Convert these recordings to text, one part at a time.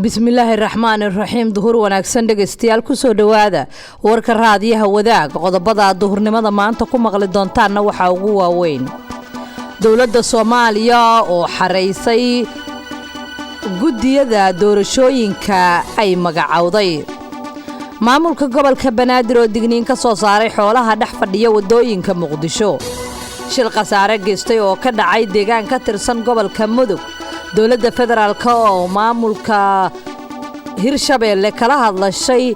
bismillaahi raxmaani raxiim duhur wanaagsan dhegeystayaal ku soo dhawaada warka raadiyaha wadaag qodobada duhurnimada maanta ku maqli doontaana waxa ugu waaweyn dawladda Soomaaliya oo xareysay gudiyada doorashooyinka ay magacawday maamulka gobolka Banaadir oo digniin ka soo saaray xoolaha dhex fadhiya wadooyinka Muqdisho shil khasaare geystay oo ka dhacay deegaan ka tirsan gobolka Mudug dawladda federaalka oo maamulka Hirshabeelle kala hadlashay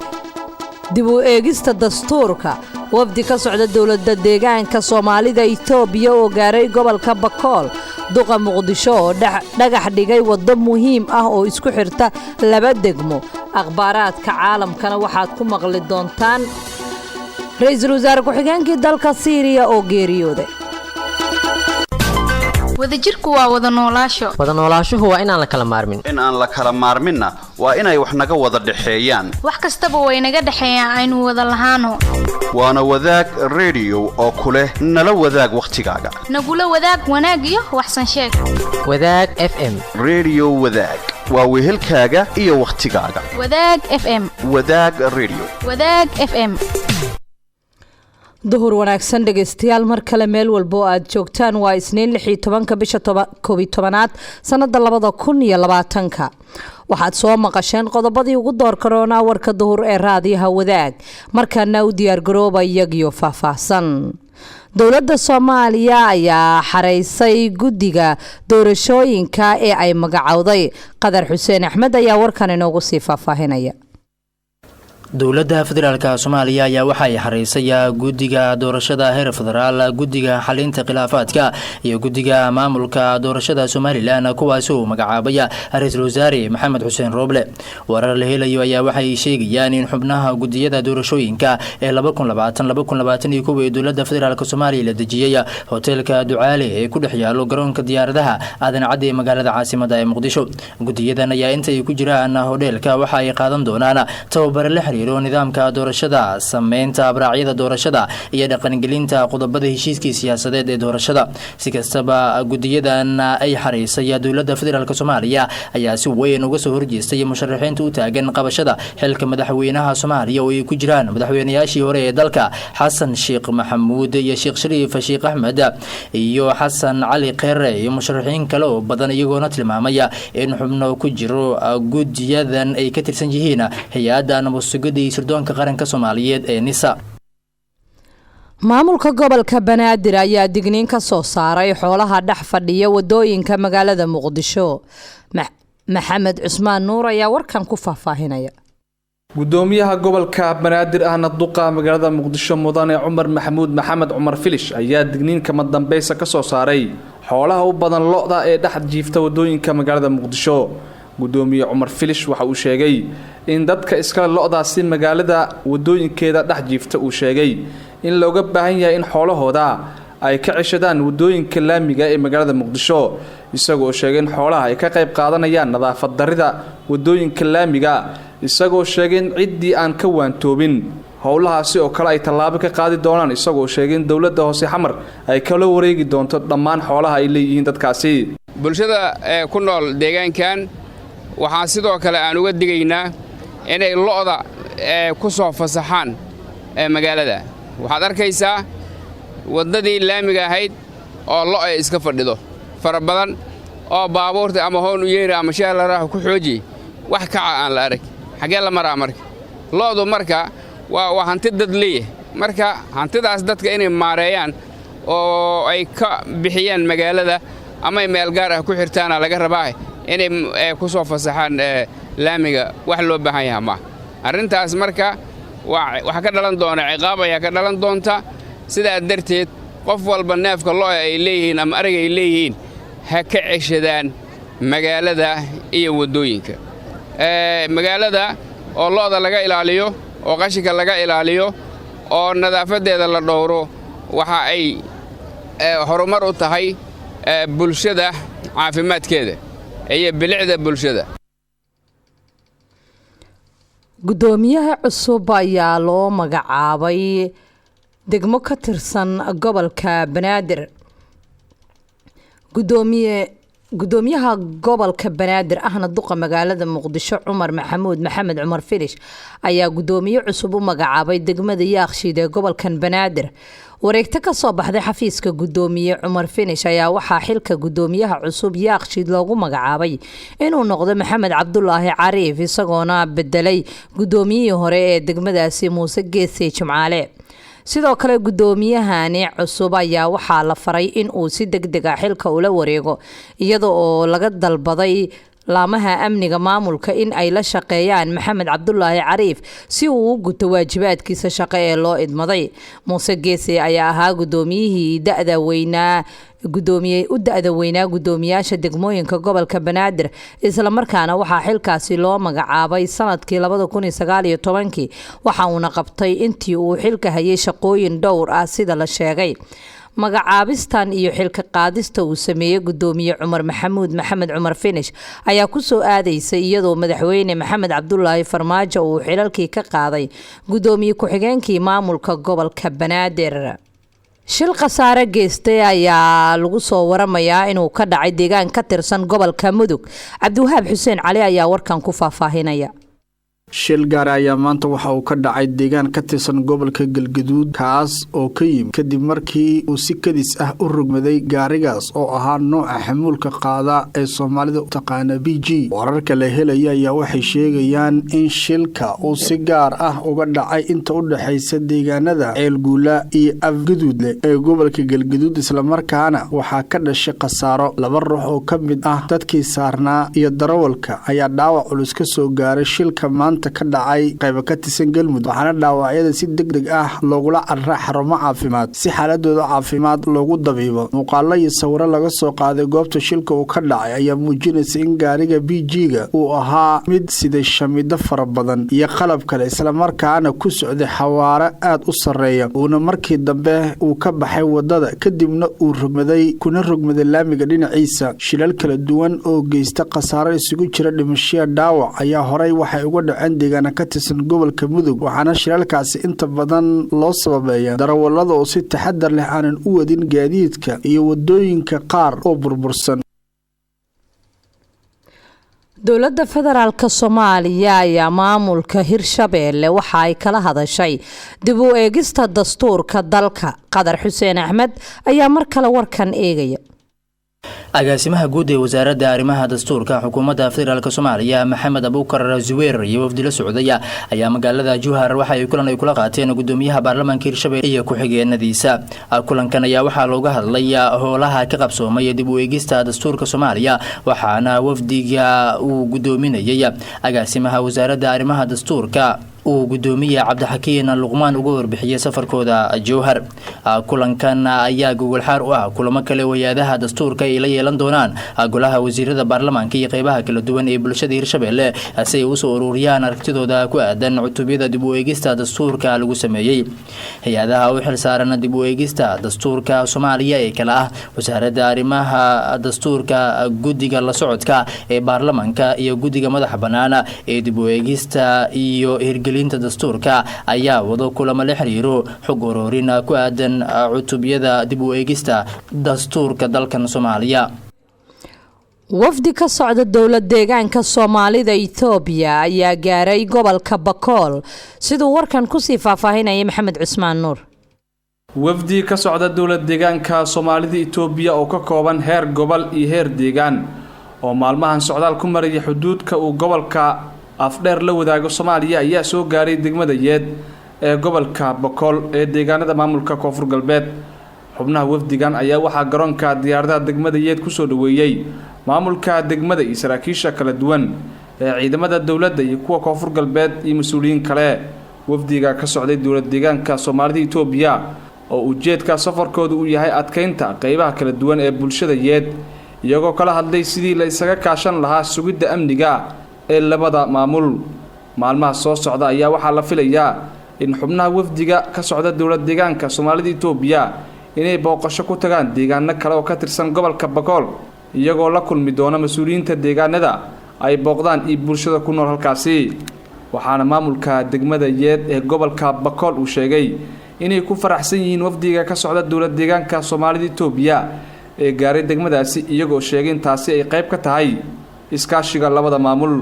dib u eegista dastuurka wafdi ka socda dawladda deegaanka Soomaalida Itoobiya oo gaaray gobolka Bakool duqa Muqdisho oo dhagax dhigay wado muhiim ah oo isku xirta laba degmo akhbaaraadka caalamkana waxaad ku maqli doontaan ra'iisul wasaare ku-xigeenka dalka Syria oo geeriyooday wadajirku waa wada noolaashuhu waa inaan la kala maarmin waa inay wax naga wada dhaxeeyaan wax kastaba way naga dhaxeeyaan aynu wada lahaano waana wadaag radio oo kule nala wadaag waqtigaaga nagula wadaag wanaag iyo waxsan sheeg wadaag FM radio wadaag waa wehelkaaga iyo waqtigaaga wadaag FM wadaag radio wadaag FM duhur wanaagsan dhegeystayaal mar kale meel walba oo aad joogtaan waa isniin 16 bisha 12 sanada 2020 waxaad soo maqasheen qodobadii ugu door corona warka duhur ee raadiyaha wadaag markaana u diyaar garooba iyagiyo faahfaahsan dawladda Soomaaliya ayaa xareysay gudiga doorashooyinka ee ay magacawday Qadar Xuseen Axmed ayaa warkan inoogu sii faahfaahinaya dawladda federaalka Soomaaliya ayaa waxa ay xareysay gudiga doorashada heer federaal gudiga xalinta khilaafaadka iyo gudiga maamulka doorashada Soomaaliland kuwaas oo magacaabay ra'iisul wasaare Maxamed Xuseen Roble warar la helayo ayaa waxay sheegayaan in xubnaha gudiyada doorashooyinka ee 2020-2021 ee dawladda federaalka Soomaaliya la dejiyay hotelka Ducaale ee ku dhex yaalo garoonka diyaaradaha aadan cad ee magaalada caasimadda ee Muqdisho gudiyadan ayaa inta ay ku jiraan hotelka waxa ay qaadan doonaan tababar la nidaamka doorashada sameynta abraacyada doorashada iyo dhaqangelinta qodobada heshiiskii siyaasadeed ee doorashada si kastaba gudiyadan ay xareysay dawladda federaalka Soomaaliya ayaa si weyn uga soo horjeestay musharaxiinta u taagan qabashada xilka madaxweynaha Soomaaliya oo ay ku jiraan madaxweynayaashii hore ee dalka Xasan Sheekh Maxamuud iyo Sheekh Shariif Sheekh Ahmed iyo Xasan Cali Kheyre iyo musharaxiin kale oo badan iyagoona tilmaamaya in xubno ku jiro gudiyadan ay ka tirsan yihiin hay'adda nabadgelyada sirdoonka qaranka Soomaaliyeed ee NISA maamulka gobolka Banaadir ayaa digniin ka soo saaray xoolaha dhex fadhiya wadooyinka magaalada Muqdisho Maxamed Cusmaan Nuur ayaa warkan ku faahfaahinaya gudoomiyaha gobolka Banaadir ahna duqa magaalada Muqdisho mudane Cumar Maxamuud Maxamed Cumar Filish ayaa digniin kama dambaysa ka soo saaray xoolaha u badan lo'da ee dhex jiifta wadooyinka magaalada Muqdisho gudoomiye Cumar Filish waxa uu sheegay in dadka iska lo'daasi magaalada wadooyinkeeda dhex jiifta uu sheegay in looga baahan yahay in xoolahooda ay ka ceshadaan wadooyinka laamiga ee magaalada Muqdisho isagoo sheegay in xoolaha ay ka qayb qaadanayaan nadaafad darida wadooyinka laamiga isagoo sheegay in ciidii aan ka waantoobin howlahaasi oo kale ay tallaabo ka qaadi doonaan isagoo sheegay in dawladda hoose xamar ay kala wareegi doonto dhammaan xoolaha ay leeyihiin dadkaasi bulshada ku nool deegaankan waxaan sidoo kale aan uga digaynaa inay lo'da ku soo fasaxaan magaalada waxaad arkaysaa wadadii laamiga ahayd oo lo' ay iska fadhido fara badan oo baabuurta ama hoon u yeeri ama sheelaraha ku xooji wax kaca aan la arag xagee la maraa marka lo'du marka waa hanti dad leeyahay marka hantidaas dadka inay maareeyaan oo ay ka bixiyaan magaalada ama meel gaar ah ku xirtaana laga rabaa inay ku soo fasaxaan laamiga wax loo baahan yahay ma arintaas marka waxa ka dhalan doona ciqaab ayaa ka dhalan doonta sidaa darteed qof walba neefka loo ay leeyihiin ama ariga ay leeyihiin ha ka ceshadaan magaalada iyo wadooyinka magaalada oo lo'da laga ilaaliyo oo qashinka laga ilaaliyo oo nadaafadeeda la dhowro waxa ay horumar u tahay bulshada caafimaadkeeda iyo bilicda bulshada gudoomiyaha cusub ayaa loo magacaabay degmo ka tirsan gobolka Banaadir gudoomiye gudoomiyaha gobolka banaadir ahna duqa magaalada muqdisho cumar maxamuud maxamed cumar filish ayaa gudoomiye cusub u magacaabay degmada yaaqshiid ee gobolkan banaadir wareegto ka soo baxday xafiiska gudoomiye cumar finish ayaa waxaa xilka gudoomiyaha cusub yaaqshiid loogu magacaabay inuu noqdo maxamed cabdulaahi cariif isagoona bedelay gudoomiyihii hore ee degmadaasi muuse geesey jimcaale sidoo kale gudoomiyahani cusub ayaa waxaa la faray in uu si degdeg ah xilka ula wareego iyada oo laga dalbaday laamaha amniga maamulka in ay la shaqeeyaan maxamed cabdulaahi cariif si uu u guto waajibaadkiisa shaqo ee loo idmaday muuse geese ayaa ahaa gudoomiyihii da-da weynaa gudoomiyaasha degmooyinka gobolka banaadir islamarkaana waxaa xilkaasi loo magacaabay sanadkii 2019 waxa uuna qabtay intii uu xilka hayay shaqooyin dhowr ah sida la sheegay magacaabistan iyo xilka qaadista uu sameeyey gudoomiye cumar maxamuud maxamed cumar finish ayaa ku soo aadaysa iyadoo madaxweyne maxamed cabdulaahi farmaajo uu xilalkii ka qaaday gudoomiye ku-xigeenkii maamulka gobolka banaadir shil khasaare geystay ayaa lagu soo waramayaa inuu ka dhacay deegaan ka tirsan gobolka mudug cabdiwahaab xuseen cali ayaa warkan ku faahfaahinaya shil gaar ayaa maanta waxa uu ka dhacay deegaan ka tirsan gobolka galgaduud kaas oo ka yimid kadib markii uu si kadis ah u rogmaday gaarigaas oo ahaa nooca xamuulka qaada ee soomaalida u taqaana b g wararka la helaya ayaa waxay sheegayaan in shilka uu si gaar ah uga dhacay inta u dhexaysa deegaanada ceelguula iyo afgaduudle ee gobolka galgaduud islamarkaana waxaa ka dhashay khasaaro 2 ruux oo ka mid ah dadkii saarnaa iyo darawalka ayaa dhaawac culus ka soo gaaray shilka maanta ka dhacay qayb ka tirsan galmudug waxaana dhaawacyada si degdeg ah loogula carraa xarumo caafimaad si xaaladooda caafimaad loogu dabiibo muuqaalo iyo sawiro laga soo qaaday goobta shilka uu ka dhacay ayaa muujinaysa in gaariga b g-ga uu ahaa mid siday shamido fara badan iyo qalab kale islamarkaana ku socday xawaare aad u sarreeya uuna markii dambe uu ka baxay wadada kadibna uu kuna rogmaday laamiga dhinaciisa shilal kala duwan oo geysta khasaaro isugu jira dhimashiya dhaawac ayaa horay waxay uga dhaceen deegaana ka tirsan gobolka mudug waxaana shilalkaasi inta badan loo sababeeya darawalada oo si taxadar leh aanan u wadin gaadiidka iyo wadooyinka qaar oo burbursan dowladda federaalk soomaaliya ayaa maamulka hirshabeelle waxa ay kala hadashay dib u eegista dastuurka dalka qadar xuseen axmed ayaa mar kale warkan eegaya agaasimaha guud ee wasaaradda arrimaha dastuurka xukuumadda federaalk soomaaliya maxamed abuukar zuweer iyo wafdi la socdaya ayaa magaalada juhar waxa ay kulan ay kula qaateen gudoomiyaha baarlamaanka hirshabeelle iyo ku-xigeenadiisa kulankan ayaa waxaa looga hadlay howlaha ka qabsoomay dib u eegista dastuurka soomaaliya waxaana wafdiga uu gudoominayay agaasimaha wasaaradda arrimaha dastuurka uu gudoomiye cabdixakiin luqmaan uga warbixiyay safarkooda jowhar kulankan ayaa gogolxaar u ah kulamo kale wayaadaha dastuurka ay la yeelan doonaan golaha wasiirada baarlamaanka iyo qeybaha kala duwan ee bulshada hirshabeelle si ay usoo ururiyaan aragtidooda ku aadan cutubyada dib u eegista dastuurka lagu sameeyey hay-adaha u xilsaaran dib u eegista dastuurka soomaaliya ee kale ah wasaaradda arrimaha dastuurka guddiga la socodka ee baarlamaanka iyo guddiga madaxa bannaan ee dib u eegista iyo hirgelinta dastuurka ayaa wado kulamo la xiriiro xog ururin ku aadan cutubyada dib u eegista dastuurka dalkan Soomaaliya. wafdi ka socda dowlad deegaanka Soomaalida Itoobiya ayaa gaaray gobolka Bakool sidoo warkan ku sii faahfaahinaya Maxamed Cusmaan Nuur. wafdi ka socda dowlad deegaanka Soomaalida Itoobiya oo ka kooban heer gobol iyo heer deegaan oo maalmahan socdaal ku maraya xuduudka uu gobolka afdheer la wadaago Soomaaliya ayaa soo gaaray degmada Yeed ee gobolka Bakool ee deegaanada maamulka Koonfur Galbeed xubnaha wafdigan ayaa waxaa garoonka diyaaradaha degmada Yeed ku soo dhaweeyay maamulka degmada iyo saraakiisha kala duwan ee ciidamada dawladda iyo kuwa Koonfur Galbeed iyo mas'uuliyiin kale wafdiga ka socday dowlad deegaanka Soomaalida Itoobiya oo ujeedka safarkoodu uu yahay adkeynta qaybaha kala duwan ee bulshada Yeed iyagoo kala hadlay sidii la isaga kaashan lahaa sugidda amniga ee labada maamul maalmaha soo socda ayaa waxaa la filayaa in xubnaha wafdiga ka socda dowlad deegaanka Soomaalida Itoobiya inay booqasho ku tagaan deegaano kale oo ka tirsan gobolka Bakool iyagoo la kulmi doona mas'uuliyiinta deegaanada ay booqdaan iyo bulshada ku nool halkaasi waxaana maamulka degmada Yeed ee gobolka Bakool uu sheegay inay ku faraxsan yihiin wafdiga ka socda dowlad deegaanka Soomaalida Itoobiya ee gaaray degmadaasi iyagoo sheegay in taasi ay qayb ka tahay iskaashiga labada maamul.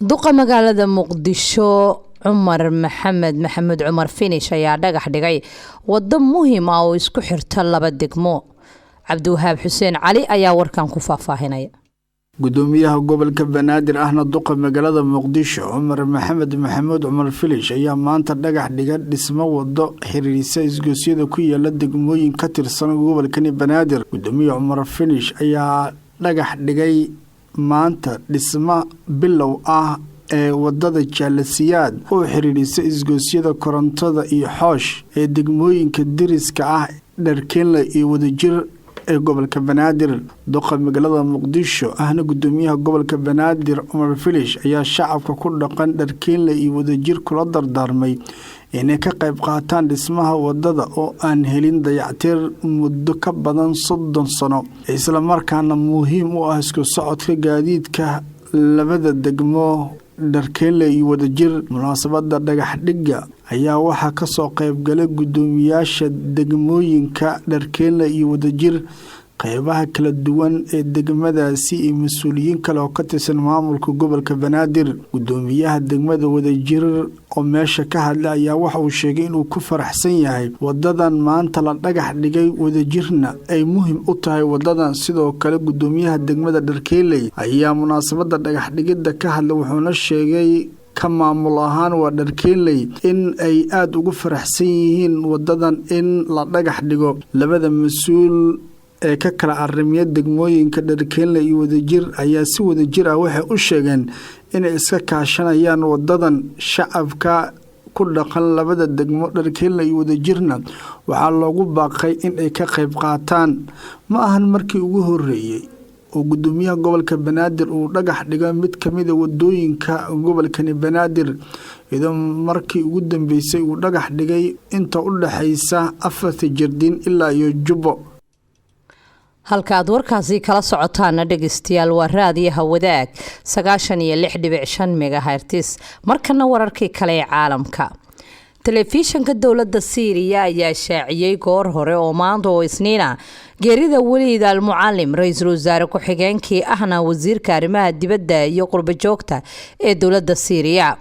duqa magaalada muqdisho cumar maxamed cumar finish ayaa dhagax dhigay wado muhiim ah oo isku xirta laba degmo. cabdiwahaab xuseen cali ayaa warkan ku faahfaahinaya. gudoomiyaha gobolka banaadir ahna duqa magaalada muqdisho cumar maxamed cumar finish ayaa maanta dhagax dhigay dhismo wado xiriirisa isgoosyada ku yaala degmooyin ka tirsan gobolkani banaadir. gudoomiyaha cumar finish ayaa dhagax dhigay maanta dhismo bilow ah ee wadada jaalasiyaad oo xiriirisa isgoosyada korontada iyo xoosh ee degmooyinka diriska ah dharkeenle iyo wadajir ee gobolka banaadir. duqa magaalada muqdisho ahna gudoomiyaha gobolka banaadir cumar finish ayaa shacabka ku dhaqan dharkeenle iyo wadajir kula dardaarmay inay ka qayb qaataan dhismaha wadada oo aan helin dayactir muddo ka badan 30 sano isla markaana muhiim u ah isku socodka gaadiidka labada degmo dharkeenle iyo wadajir. munaasabada dhagax dhiga ayaa waxaa ka soo qayb galay gudoomiyaasha degmooyinka dharkeenle iyo wadajir, qaybaha kala duwan ee degmadaasi iyo mas'uuliyiin kale oo ka tirsan maamulka gobolka banaadir. gudoomiyaha degmada wadajir oo meesha ka hadlay ayaa waxa uu sheegay inuu ku faraxsan yahay wadadan maanta la dhagax dhigay wadajirna ay muhiim u tahay wadadan. sidoo kale gudoomiyaha degmada dharkeenle ayaa munaasabada dhagax dhigida ka hadlay wuxuuna sheegay ka maamul ahaan waa dharkeenle in ay aad ugu faraxsan yihiin wadadan in la dhagax dhigo. labada mas'uul ee ka kala arimiya degmooyinka dharkeenle iyo wadajir ayaa si wadajir ah waxay u sheegeen inay iska kaashanayaan wadadan. shacabka ku dhaqan labada degmo dharkeenle iyo wadajirna waxaa loogu baaqay in ay ka qayb qaataan. ma ahan markii ugu horeeyay oo gudoomiyaha gobolka banaadir uu dhagax dhigo mid kamid ah wadooyinka gobolkani banaadir, iyadoo markii ugu dambeysay uu dhagax dhigay inta u dhaxaysa 4 jardiin ilaa iyo Jubbo. halkaad warkaasi kala socotaana dhegeystayaal waa raadiyaha wadaag 96.5 megahertz. markana wararkii kale ee caalamka. telefishanka dowladda Syria ayaa shaaciyay goor hore oo maanta oo Isniina geerida Waliid al-Muallim, ra'iisul wasaare ku-xigeenkii ahna wasiirka arrimaha dibadda iyo qurbo joogta ee dowladda Syria.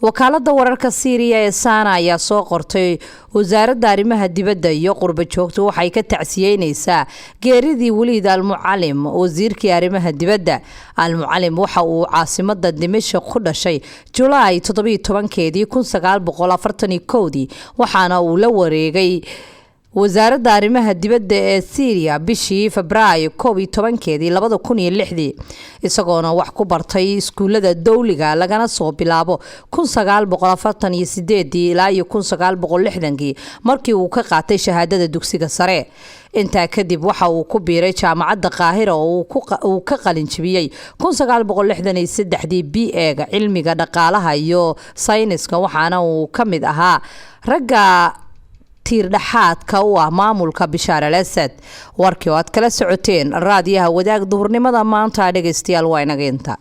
wakaalada wararka Syria ee Sana ayaa soo qortay wasaaradda arrimaha dibadda iyo qurbo joogta waxay ka tacsiyeynaysaa geeridii Waliid al-Muallim, wasiirkii arrimaha dibadda. al-Muallim waxa uu caasimada Dimashq ku dhashay July 17 1941 waxaana uu la wareegay wasaaradda arrimaha dibadda ee Syria bishii Febraayo 12 2006 isagoona wax ku bartay iskuulada dawliga lagana soo bilaabo 1948 ilaa 1960 markii uu ka qaatay shahaadada dugsiga sare. intaa kadib waxa uu ku biiray jaamacadda Qaahira oo uu ka qalin jabiyay 1963 BA-ga cilmiga dhaqaalaha iyo sayniska, waxaana uu ka mid ahaa ragga tiirdhaxaadka u ah maamulka Bishaar al-Assad. warkii oo aad kala socoteen raadiyaha wadaag duhurnimada maanta dhegeystayaal waa inaga inta.